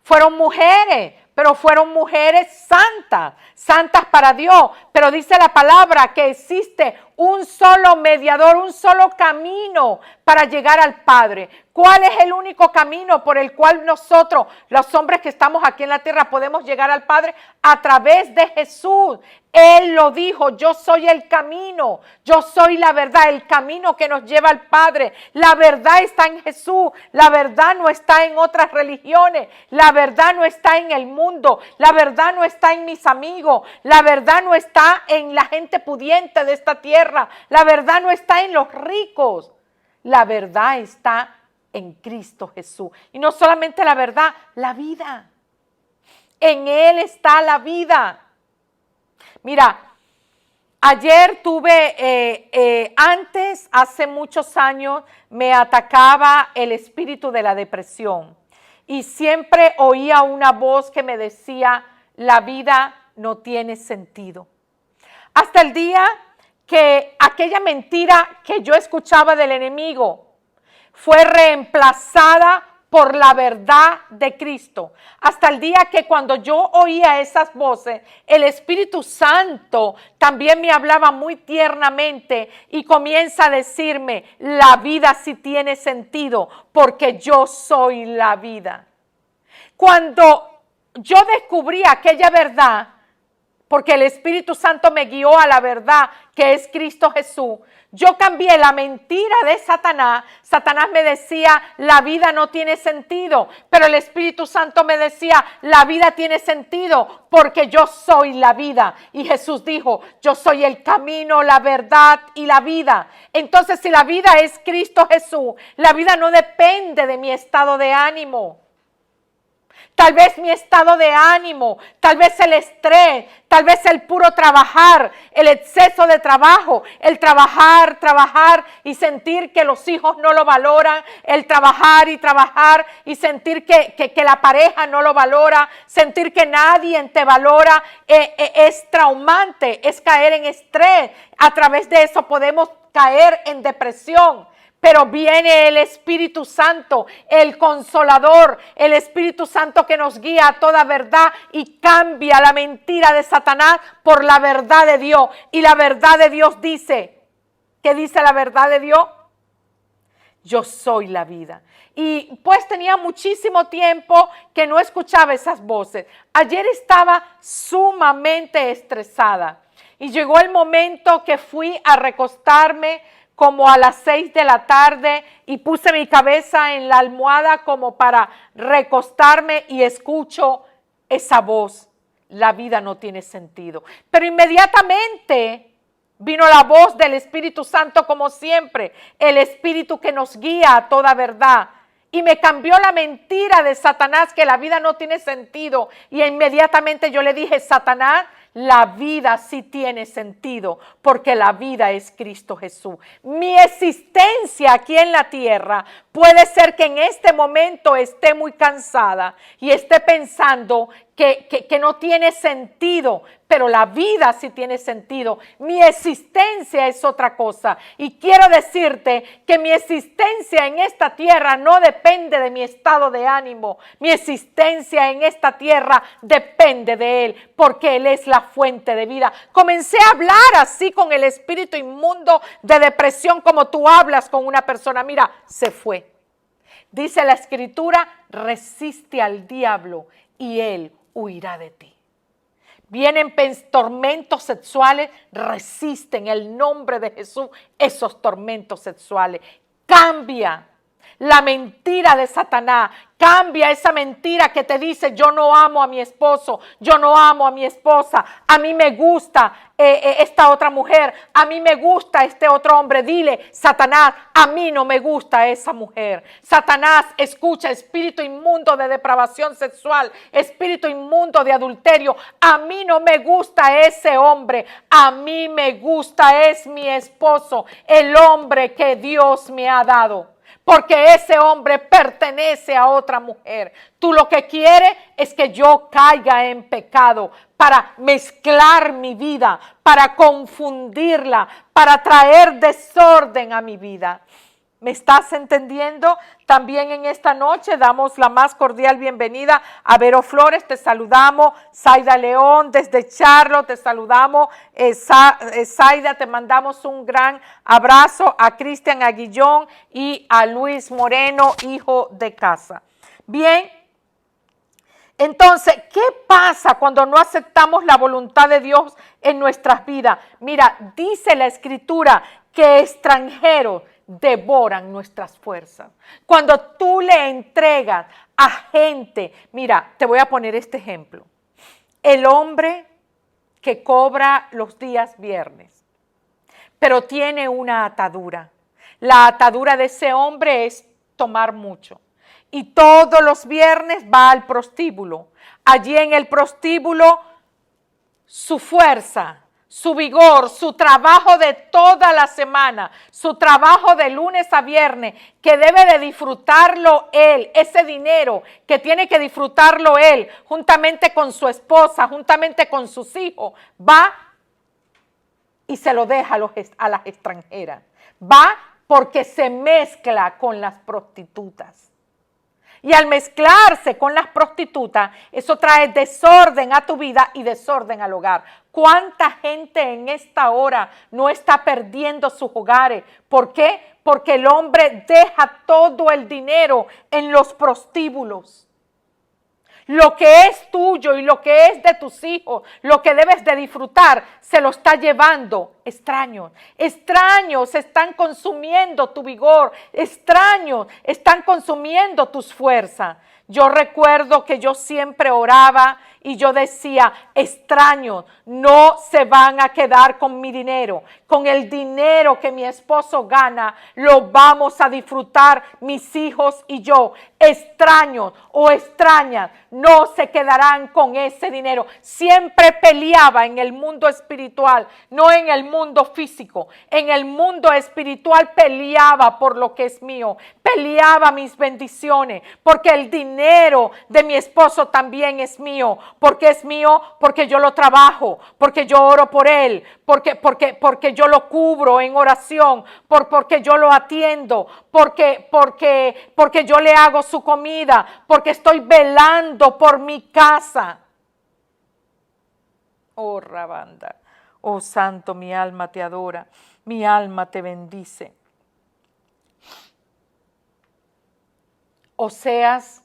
Fueron mujeres, pero fueron mujeres santas para Dios. Pero dice la palabra que existe un solo mediador, un solo camino para llegar al Padre. ¿Cuál es el único camino por el cual nosotros, los hombres que estamos aquí en la tierra, podemos llegar al Padre? A través de Jesús. Él lo dijo, yo soy el camino, yo soy la verdad, el camino que nos lleva al Padre. La verdad está en Jesús, la verdad no está en otras religiones, la verdad no está en el mundo, la verdad no está en mis amigos, la verdad no está en la gente pudiente de esta tierra, la verdad no está en los ricos, la verdad está en Cristo Jesús. Y no solamente la verdad, la vida. En Él está la vida. Mira, ayer hace muchos años, me atacaba el espíritu de la depresión. Y siempre oía una voz que me decía, la vida no tiene sentido. Hasta el día que aquella mentira que yo escuchaba del enemigo fue reemplazada por la verdad de Cristo. Hasta el día que cuando yo oía esas voces, el Espíritu Santo también me hablaba muy tiernamente y comienza a decirme, la vida sí tiene sentido porque yo soy la vida. Cuando yo descubrí aquella verdad, porque el Espíritu Santo me guió a la verdad que es Cristo Jesús, yo cambié la mentira de Satanás. Satanás me decía, la vida no tiene sentido, pero el Espíritu Santo me decía, la vida tiene sentido porque yo soy la vida. Y Jesús dijo, yo soy el camino, la verdad y la vida. Entonces, si la vida es Cristo Jesús, la vida no depende de mi estado de ánimo. Tal vez mi estado de ánimo, tal vez el estrés, tal vez el puro trabajar, el exceso de trabajo, el trabajar y sentir que los hijos no lo valoran, el trabajar y sentir que la pareja no lo valora, sentir que nadie te valora, es traumante, es caer en estrés. A través de eso podemos caer en depresión. Pero viene el Espíritu Santo, el Consolador, el Espíritu Santo que nos guía a toda verdad y cambia la mentira de Satanás por la verdad de Dios. Y la verdad de Dios dice, ¿qué dice la verdad de Dios? Yo soy la vida. Y pues tenía muchísimo tiempo que no escuchaba esas voces. Ayer estaba sumamente estresada y llegó el momento que fui a recostarme como a las 6 de la tarde y puse mi cabeza en la almohada como para recostarme y escucho esa voz. La vida no tiene sentido. Pero inmediatamente vino la voz del Espíritu Santo como siempre, el Espíritu que nos guía a toda verdad. Y me cambió la mentira de Satanás que la vida no tiene sentido. Y inmediatamente yo le dije, Satanás, la vida sí tiene sentido porque la vida es Cristo Jesús. Mi existencia aquí en la tierra puede ser que en este momento esté muy cansada y esté pensando que no tiene sentido, pero la vida sí tiene sentido. Mi existencia es otra cosa. Y quiero decirte que mi existencia en esta tierra no depende de mi estado de ánimo. Mi existencia en esta tierra depende de Él, porque Él es la fuente de vida. Comencé a hablar así con el espíritu inmundo de depresión como tú hablas con una persona. Mira, se fue. Dice la Escritura, resiste al diablo y él huirá de ti. Vienen tormentos sexuales, resiste en el nombre de Jesús esos tormentos sexuales. Cambia la mentira de Satanás. Cambia esa mentira que te dice yo no amo a mi esposo, yo no amo a mi esposa, a mí me gusta esta otra mujer, a mí me gusta este otro hombre. Dile, Satanás, a mí no me gusta esa mujer. Satanás, escucha, espíritu inmundo de depravación sexual, espíritu inmundo de adulterio, a mí no me gusta ese hombre, a mí me gusta es mi esposo, el hombre que Dios me ha dado. Porque ese hombre pertenece a otra mujer. Tú lo que quieres es que yo caiga en pecado para mezclar mi vida, para confundirla, para traer desorden a mi vida. ¿Me estás entendiendo? También en esta noche damos la más cordial bienvenida a Vero Flores, te saludamos, Zaida León desde Charlo, te saludamos, Zaida, te mandamos un gran abrazo, a Cristian Aguillón y a Luis Moreno, hijo de casa. Bien, entonces, ¿qué pasa cuando no aceptamos la voluntad de Dios en nuestras vidas? Mira, dice la Escritura que extranjeros devoran nuestras fuerzas. Cuando tú le entregas a gente, mira, te voy a poner este ejemplo. El hombre que cobra los días viernes, pero tiene una atadura. La atadura de ese hombre es tomar mucho. Y todos los viernes va al prostíbulo. Allí en el prostíbulo su fuerza, su vigor, su trabajo de toda la semana, su trabajo de lunes a viernes, que debe de disfrutarlo él, ese dinero que tiene que disfrutarlo él, juntamente con su esposa, juntamente con sus hijos, va y se lo deja a las extranjeras. Va porque se mezcla con las prostitutas. Y al mezclarse con las prostitutas, eso trae desorden a tu vida y desorden al hogar. ¿Cuánta gente en esta hora no está perdiendo sus hogares? ¿Por qué? Porque el hombre deja todo el dinero en los prostíbulos. Lo que es tuyo y lo que es de tus hijos, lo que debes de disfrutar, se lo está llevando extraños. Extraños están consumiendo tu vigor, extraños están consumiendo tus fuerzas. Yo recuerdo que yo siempre oraba y yo decía, extraños no se van a quedar con mi dinero. Con el dinero que mi esposo gana, lo vamos a disfrutar mis hijos y yo. Extraños o extrañas no se quedarán con ese dinero. Siempre peleaba en el mundo espiritual, no en el mundo físico. En el mundo espiritual peleaba por lo que es mío. Peleaba mis bendiciones, porque el dinero de mi esposo también es mío. Porque es mío, porque yo lo trabajo, porque yo oro por él, porque yo lo cubro en oración, porque yo lo atiendo, porque yo le hago su comida, porque estoy velando por mi casa. Oh, Rabanda, oh Santo, mi alma te adora, mi alma te bendice. Oseas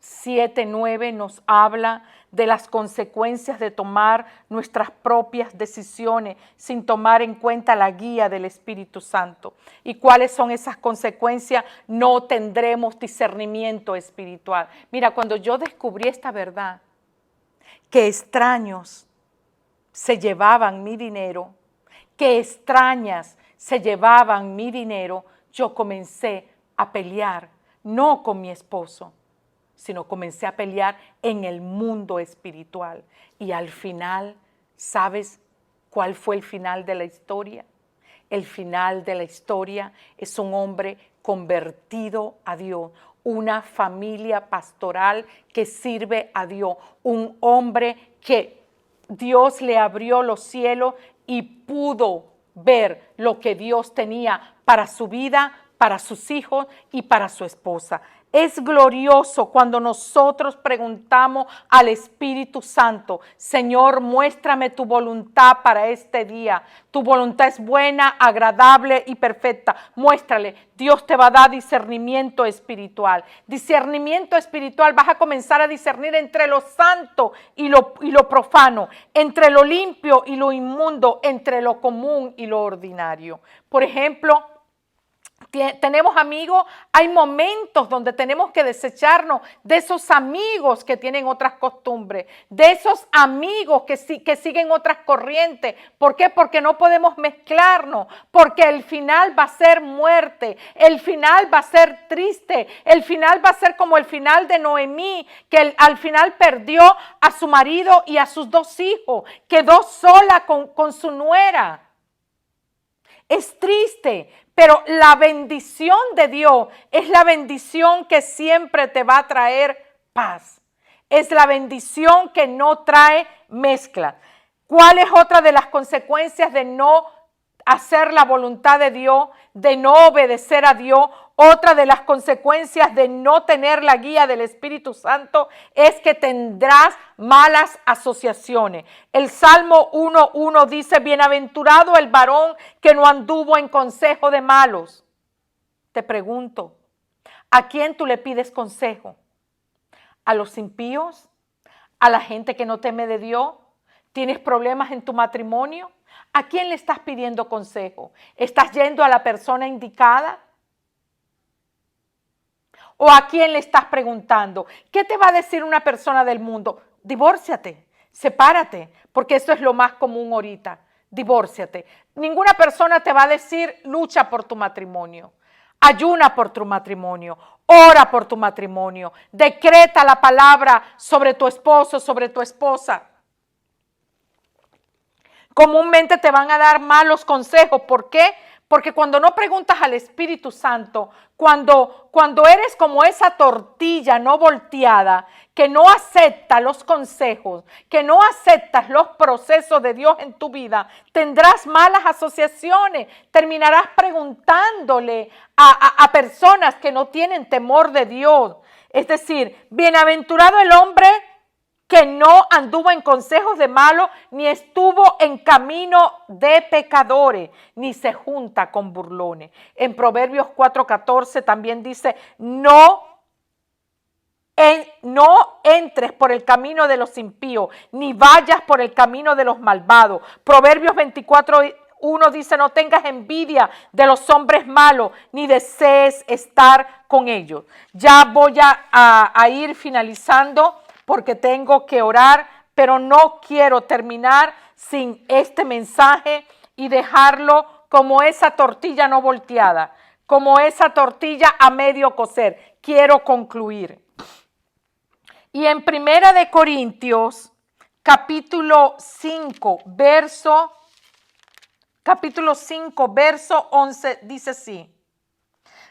7:9 nos habla de las consecuencias de tomar nuestras propias decisiones sin tomar en cuenta la guía del Espíritu Santo. ¿Y cuáles son esas consecuencias? No tendremos discernimiento espiritual. Mira, cuando yo descubrí esta verdad, que extraños se llevaban mi dinero, que extrañas se llevaban mi dinero, yo comencé a pelear, no con mi esposo, sino comencé a pelear en el mundo espiritual. Y al final, ¿sabes cuál fue el final de la historia? El final de la historia es un hombre convertido a Dios, una familia pastoral que sirve a Dios, un hombre que Dios le abrió los cielos y pudo ver lo que Dios tenía para su vida, para sus hijos y para su esposa. Es glorioso cuando nosotros preguntamos al Espíritu Santo: Señor, muéstrame tu voluntad para este día. Tu voluntad es buena, agradable y perfecta. Muéstrale. Dios te va a dar discernimiento espiritual. Discernimiento espiritual, vas a comenzar a discernir entre lo santo y lo profano, entre lo limpio y lo inmundo, entre lo común y lo ordinario. Por ejemplo, tenemos amigos, hay momentos donde tenemos que desecharnos de esos amigos que tienen otras costumbres, de esos amigos que siguen otras corrientes. ¿Por qué? Porque no podemos mezclarnos, porque el final va a ser muerte, el final va a ser triste, el final va a ser como el final de Noemí, que al final perdió a su marido y a sus 2 hijos, quedó sola con su nuera. Es triste, pero la bendición de Dios es la bendición que siempre te va a traer paz. Es la bendición que no trae mezcla. ¿Cuál es otra de las consecuencias de no hacer la voluntad de Dios, de no obedecer a Dios? Otra de las consecuencias de no tener la guía del Espíritu Santo es que tendrás malas asociaciones. El Salmo 1:1 dice: bienaventurado el varón que no anduvo en consejo de malos. Te pregunto, ¿a quién tú le pides consejo? ¿A los impíos? ¿A la gente que no teme de Dios? ¿Tienes problemas en tu matrimonio? ¿A quién le estás pidiendo consejo? ¿Estás yendo a la persona indicada? ¿O a quién le estás preguntando? ¿Qué te va a decir una persona del mundo? Divórciate, sepárate, porque eso es lo más común ahorita. Divórciate. Ninguna persona te va a decir: lucha por tu matrimonio, ayuna por tu matrimonio, ora por tu matrimonio, decreta la palabra sobre tu esposo, sobre tu esposa. Comúnmente te van a dar malos consejos. ¿Por qué? Porque cuando no preguntas al Espíritu Santo, cuando eres como esa tortilla no volteada, que no acepta los consejos, que no aceptas los procesos de Dios en tu vida, tendrás malas asociaciones, terminarás preguntándole a personas que no tienen temor de Dios. Es decir, bienaventurado el hombre que no anduvo en consejos de malos, ni estuvo en camino de pecadores, ni se junta con burlones. En Proverbios 4:14 también dice: no entres por el camino de los impíos, ni vayas por el camino de los malvados. Proverbios 24:1 dice: no tengas envidia de los hombres malos, ni desees estar con ellos. Ya voy a ir finalizando, porque tengo que orar, pero no quiero terminar sin este mensaje y dejarlo como esa tortilla no volteada, como esa tortilla a medio cocer. Quiero concluir. Y en 1 de Corintios, capítulo 5, verso 11, dice así: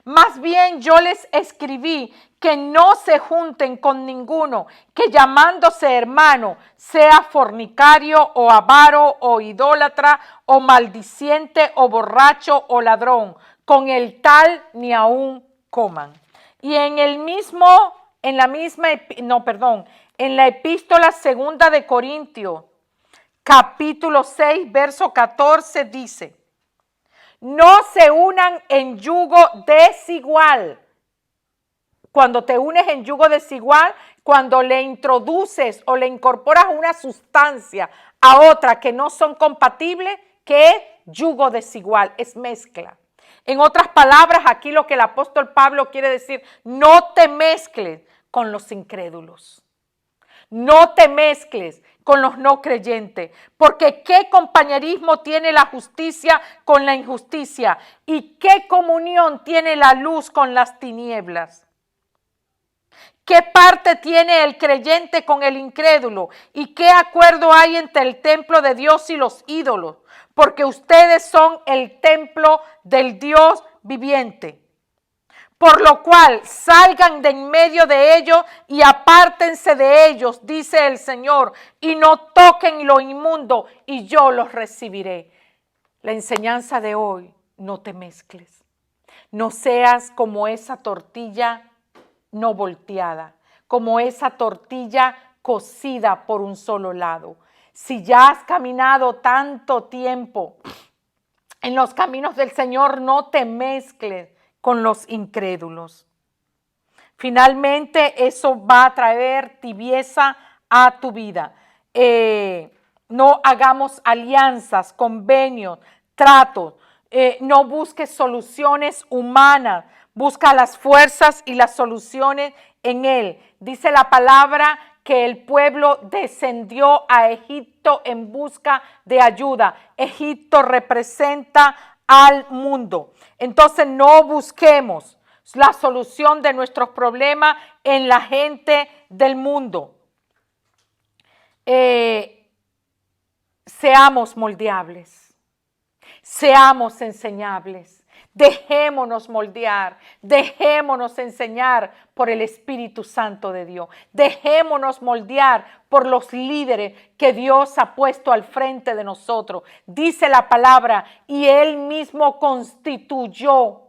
más bien yo les escribí que no se junten con ninguno que, llamándose hermano, sea fornicario o avaro o idólatra o maldiciente o borracho o ladrón. Con el tal ni aún coman. Y en la epístola 2 de Corintios, capítulo 6, verso 14 dice: no se unan en yugo desigual Cuando te unes en yugo desigual, cuando le introduces o le incorporas una sustancia a otra que no son compatibles, ¿qué es yugo desigual? Es mezcla. En otras palabras, aquí lo que el apóstol Pablo quiere decir, no te mezcles con los incrédulos. No te mezcles con los no creyentes, porque ¿qué compañerismo tiene la justicia con la injusticia? ¿Y qué comunión tiene la luz con las tinieblas? ¿Qué parte tiene el creyente con el incrédulo? ¿Y qué acuerdo hay entre el templo de Dios y los ídolos? Porque ustedes son el templo del Dios viviente. Por lo cual salgan de en medio de ellos y apártense de ellos, dice el Señor, y no toquen lo inmundo, y yo los recibiré. La enseñanza de hoy, no te mezcles. No seas como esa tortilla no volteada, como esa tortilla cocida por un solo lado. Si ya has caminado tanto tiempo en los caminos del Señor, no te mezcles con los incrédulos. Finalmente, eso va a traer tibieza a tu vida. No hagamos alianzas, convenios, tratos. No busques soluciones humanas. Busca las fuerzas y las soluciones en Él. Dice la palabra que el pueblo descendió a Egipto en busca de ayuda. Egipto representa al mundo. Entonces no busquemos la solución de nuestros problemas en la gente del mundo. Seamos moldeables, seamos enseñables. Dejémonos moldear, dejémonos enseñar por el Espíritu Santo de Dios. Dejémonos moldear por los líderes que Dios ha puesto al frente de nosotros. Dice la palabra, y Él mismo constituyó,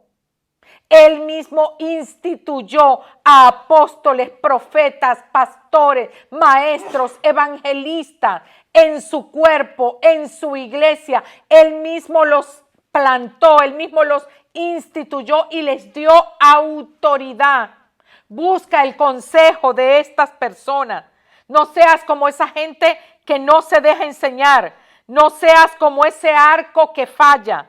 Él mismo instituyó a apóstoles, profetas, pastores, maestros, evangelistas en su cuerpo, en su iglesia. Él mismo los plantó, Él mismo los instituyó y les dio autoridad. Busca el consejo de estas personas. No seas como esa gente que no se deja enseñar. No seas como ese arco que falla.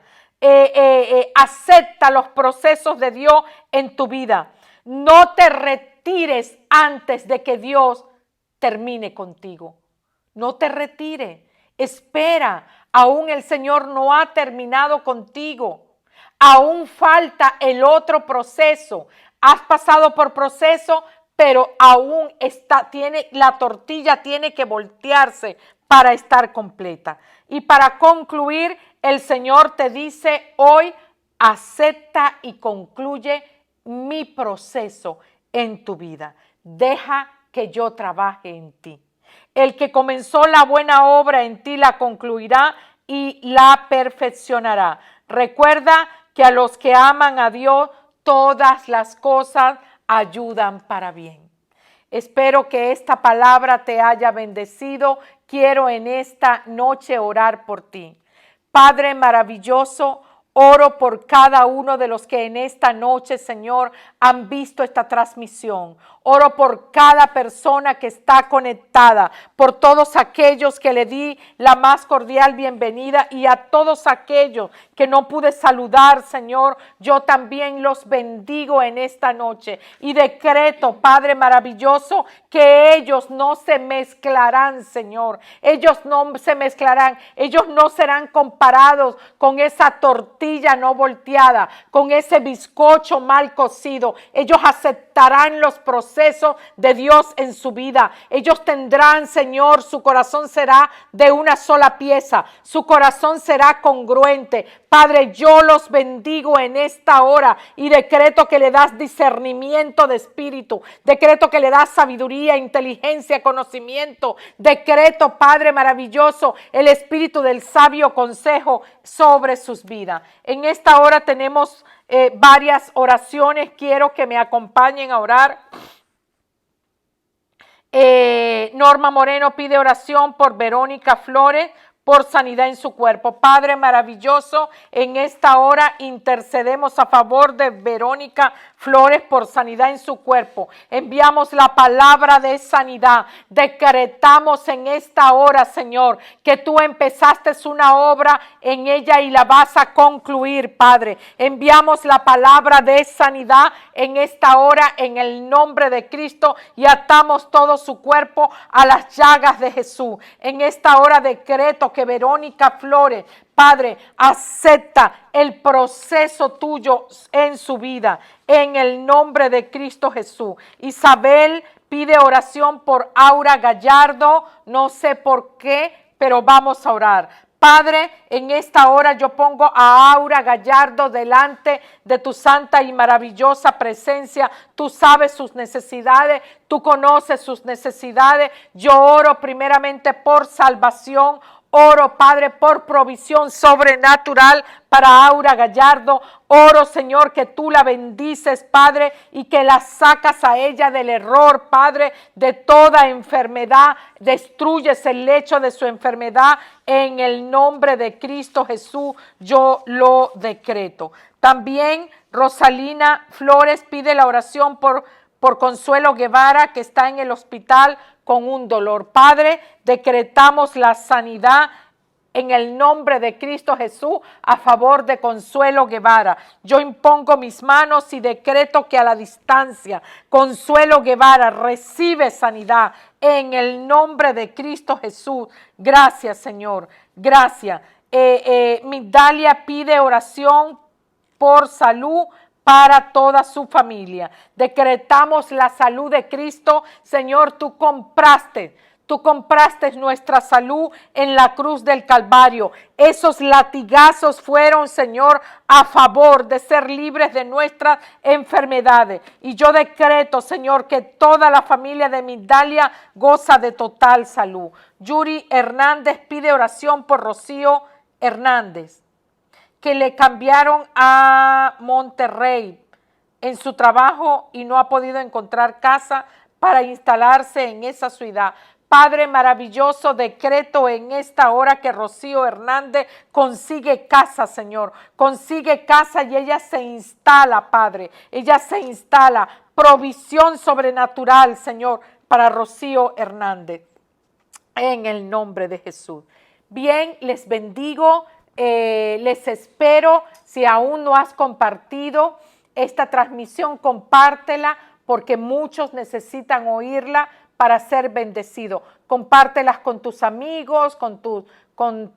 Acepta los procesos de Dios en tu vida. No te retires antes de que Dios termine contigo. No te retires. Espera. Aún el Señor no ha terminado contigo. Aún falta el otro proceso. Has pasado por proceso, pero aún la tortilla tiene que voltearse para estar completa. Y para concluir, el Señor te dice hoy, acepta y concluye mi proceso en tu vida. Deja que yo trabaje en ti. El que comenzó la buena obra en ti la concluirá y la perfeccionará. Recuerda que a los que aman a Dios, todas las cosas ayudan para bien. Espero que esta palabra te haya bendecido. Quiero en esta noche orar por ti. Padre maravilloso, oro por cada uno de los que en esta noche, Señor, han visto esta transmisión. Oro por cada persona que está conectada, por todos aquellos que le di la más cordial bienvenida y a todos aquellos que no pude saludar, Señor, yo también los bendigo en esta noche y decreto, Padre maravilloso, que ellos no se mezclarán, Señor. Ellos no se mezclarán, ellos no serán comparados con esa tortilla no volteada, con ese bizcocho mal cocido. Ellos aceptarán los procesos de Dios en su vida. Ellos tendrán, Señor, su corazón será de una sola pieza, su corazón será congruente. Padre, yo los bendigo en esta hora y decreto que le das discernimiento de espíritu, decreto que le das sabiduría, inteligencia, conocimiento, decreto, Padre maravilloso, el espíritu del sabio consejo sobre sus vidas. En esta hora tenemos varias oraciones, quiero que me acompañen a orar. Norma Moreno pide oración por Verónica Flores, por sanidad en su cuerpo. Padre maravilloso, en esta hora intercedemos a favor de Verónica Flores por sanidad en su cuerpo. Enviamos la palabra de sanidad. Decretamos en esta hora, Señor, que tú empezaste una obra en ella y la vas a concluir, Padre. Enviamos la palabra de sanidad en esta hora en el nombre de Cristo y atamos todo su cuerpo a las llagas de Jesús. En esta hora decreto que Verónica Flores, Padre, acepta el proceso tuyo en su vida, en el nombre de Cristo Jesús. Isabel pide oración por Aura Gallardo, no sé por qué, pero vamos a orar. Padre, en esta hora yo pongo a Aura Gallardo delante de tu santa y maravillosa presencia. Tú sabes sus necesidades, tú conoces sus necesidades. Yo oro primeramente por salvación. Oro, Padre, por provisión sobrenatural para Aura Gallardo. Oro, Señor, que tú la bendices, Padre, y que la sacas a ella del error, Padre, de toda enfermedad. Destruyes el lecho de su enfermedad. En el nombre de Cristo Jesús, yo lo decreto. También Rosalina Flores pide la oración por Consuelo Guevara, que está en el hospital con un dolor. Padre, decretamos la sanidad en el nombre de Cristo Jesús a favor de Consuelo Guevara. Yo impongo mis manos y decreto que a la distancia Consuelo Guevara recibe sanidad en el nombre de Cristo Jesús. Gracias, Señor. Gracias. Migdalia pide oración por salud para toda su familia. Decretamos la salud de Cristo. Señor, tú compraste nuestra salud en la cruz del Calvario. Esos latigazos fueron, Señor, a favor de ser libres de nuestras enfermedades. Y yo decreto, Señor, que toda la familia de Migdalia goza de total salud. Yuri Hernández pide oración por Rocío Hernández, que le cambiaron a Monterrey en su trabajo y no ha podido encontrar casa para instalarse en esa ciudad. Padre maravilloso, decreto en esta hora que Rocío Hernández consigue casa, Señor. Consigue casa y ella se instala, Padre. Ella se instala. Provisión sobrenatural, Señor, para Rocío Hernández. En el nombre de Jesús. Bien, les bendigo. Les espero. Si aún no has compartido esta transmisión, compártela porque muchos necesitan oírla para ser bendecido. Compártelas con tus amigos, con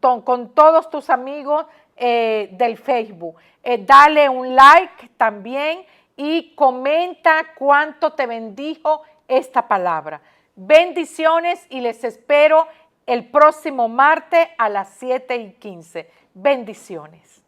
todos tus amigos del Facebook. Dale un like también y comenta cuánto te bendijo esta palabra. Bendiciones y les espero el próximo martes a las 7:15. Bendiciones.